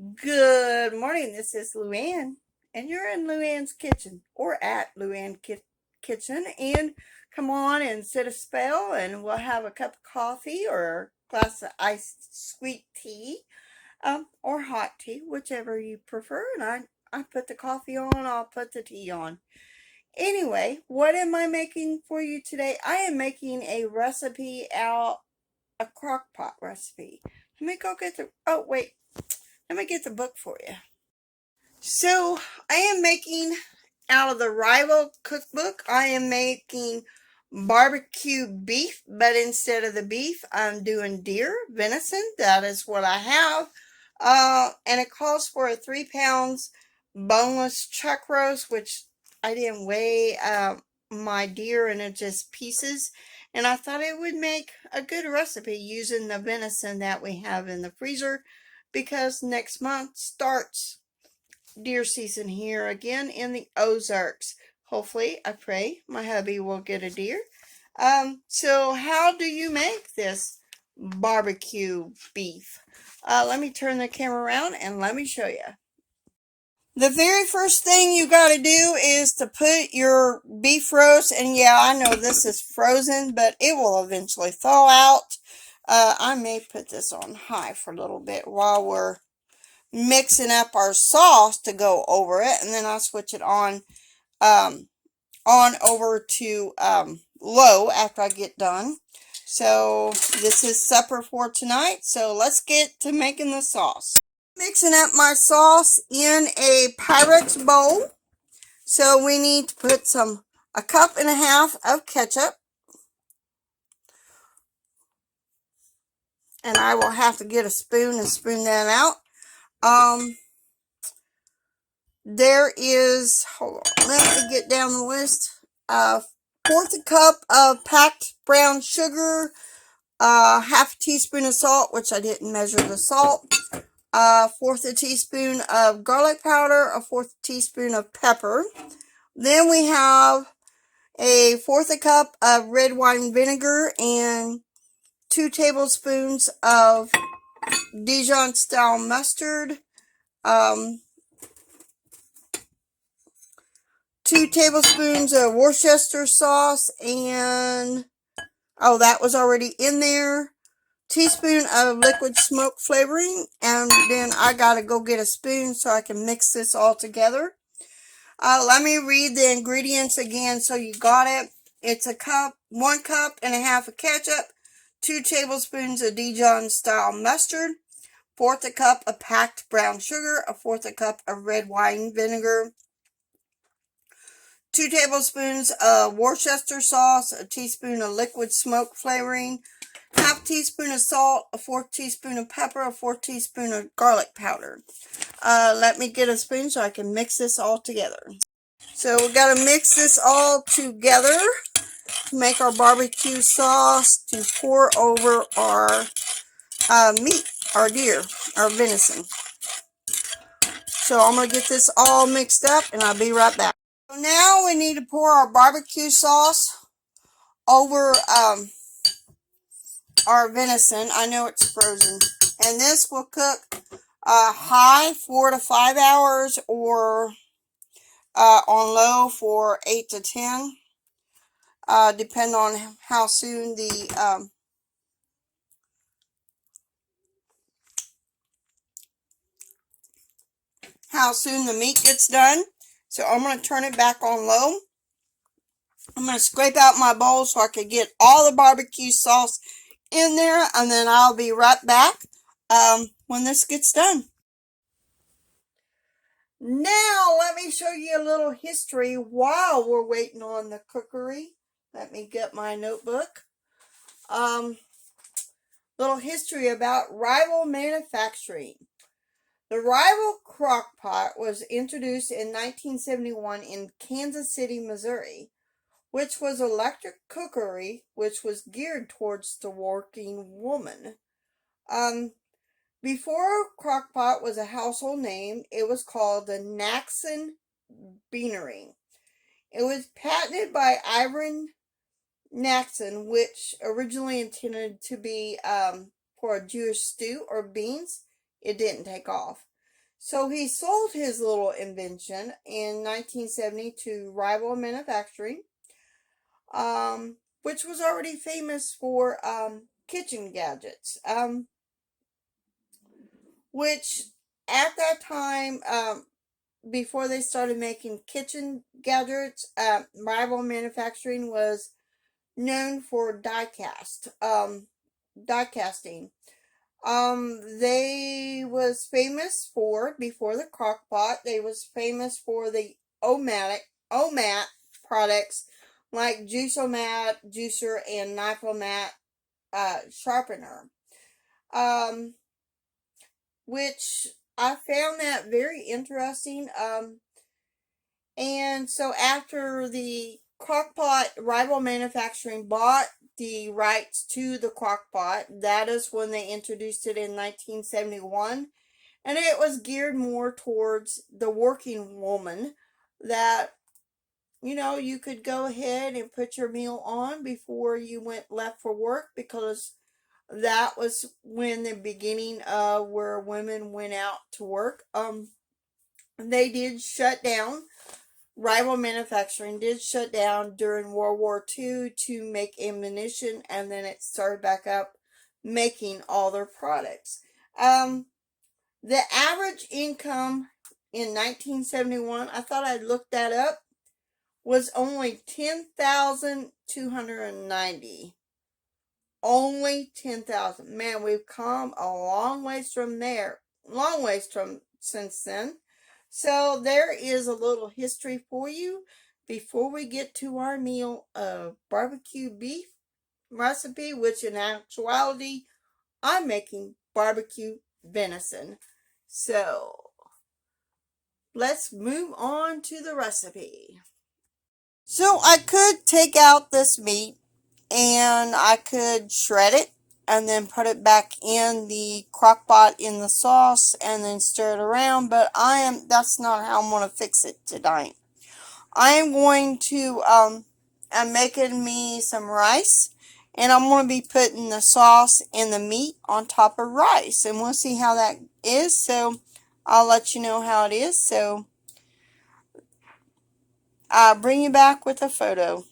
Good morning. This is LouAnn, and you're in LouAnn's kitchen or at kitchen. And come on and sit a spell, and we'll have a cup of coffee or a glass of iced sweet tea, or hot tea, whichever you prefer. And I put the coffee on. I'll put the tea on. Anyway, what am I making for you today? I am making a recipe out a crock pot recipe. Let me go get the. Oh wait. Let me get the book for you. So I am making out of the Rival cookbook. I am making barbecue beef, but instead of the beef, I'm doing deer venison. That is what I have. And it calls for a 3 pounds boneless chuck roast, which I didn't weigh my deer and it just pieces. And I thought it would make a good recipe using the venison that we have in the freezer because next month starts deer season here again in the Ozarks. Hopefully, I pray my hubby will get a deer. So how do you make this barbecue beef? Let me turn the camera around and let me show you. The very first thing you got to do is to put your beef roast, and yeah, I know this is frozen, but it will eventually thaw out. I may put this on high for a little bit while we're mixing up our sauce to go over it, and then I'll switch it on over to low after I get done. So this is supper for tonight, so let's get to making the sauce. Mixing up my sauce in a Pyrex bowl. So we need to put a cup and a half of ketchup, and I will have to get a spoon and spoon that out. There is, hold on, let me get down the list. Fourth a cup of packed brown sugar, half a teaspoon of salt, which I didn't measure the salt, fourth a teaspoon of garlic powder, a fourth teaspoon of pepper. Then we have a fourth a cup of red wine vinegar and 2 tablespoons of Dijon style mustard, 2 tablespoons of Worcestershire sauce, and oh, that was already in there. Teaspoon of liquid smoke flavoring, and then I gotta go get a spoon so I can mix this all together. Let me read the ingredients again so you got it. It's 1 cup and a half of ketchup, 2 tablespoons of Dijon style mustard, fourth a cup of packed brown sugar, a fourth a cup of red wine vinegar, 2 tablespoons of Worcestershire sauce, a teaspoon of liquid smoke flavoring, half teaspoon of salt, a fourth teaspoon of pepper, a fourth teaspoon of garlic powder. Let me get a spoon so I can mix this all together. So we got to mix this all together to make our barbecue sauce to pour over our meat, our deer, our venison. So I'm going to get this all mixed up and I'll be right back. So now we need to pour our barbecue sauce over our venison. I know it's frozen. And this will cook high 4 to 5 hours or on low for 8 to 10. Depending on how soon the meat gets done. So I'm going to turn it back on low. I'm going to scrape out my bowl so I can get all the barbecue sauce in there, and then I'll be right back when this gets done. Now let me show you a little history while we're waiting on the cookery. Let me get my notebook. Little history about Rival manufacturing. The Rival crockpot was introduced in 1971 in Kansas City, Missouri, which was electric cookery, which was geared towards the working woman. Before crockpot was a household name, it was called the Naxon Beanery. It was patented by Ivan Naxon, which originally intended to be for a Jewish stew or beans. It didn't take off. So he sold his little invention in 1970 to Rival Manufacturing, which was already famous for kitchen gadgets, which at that time, before they started making kitchen gadgets, Rival Manufacturing was known for die casting. They was famous for, before the crock pot, they was famous for the O-Mat products like Juice-O-Mat, Juicer, and Knife-O-Mat sharpener. Um, which I found that very interesting. And so after the crockpot, Rival Manufacturing bought the rights to the crockpot. That is when they introduced it in 1971. And it was geared more towards the working woman, that, you could go ahead and put your meal on before you left for work, because that was when the beginning of where women went out to work. They did shut down. Rival Manufacturing did shut down during World War II to make ammunition, and then it started back up making all their products. The average income in 1971, I thought I'd look that up, was only 10,290. Only 10,000. Man, we've come a long ways from there. Long ways from since then. So there is a little history for you before we get to our meal of barbecue beef recipe, which in actuality, I'm making barbecue venison. So let's move on to the recipe. So I could take out this meat and I could shred it and then put it back in the crock pot in the sauce and then stir it around, but that's not how I'm going to fix it tonight. I am going to, I'm making me some rice, and I'm going to be putting the sauce and the meat on top of rice, and we'll see how that is. So I'll let you know how it is. So I'll bring you back with a photo.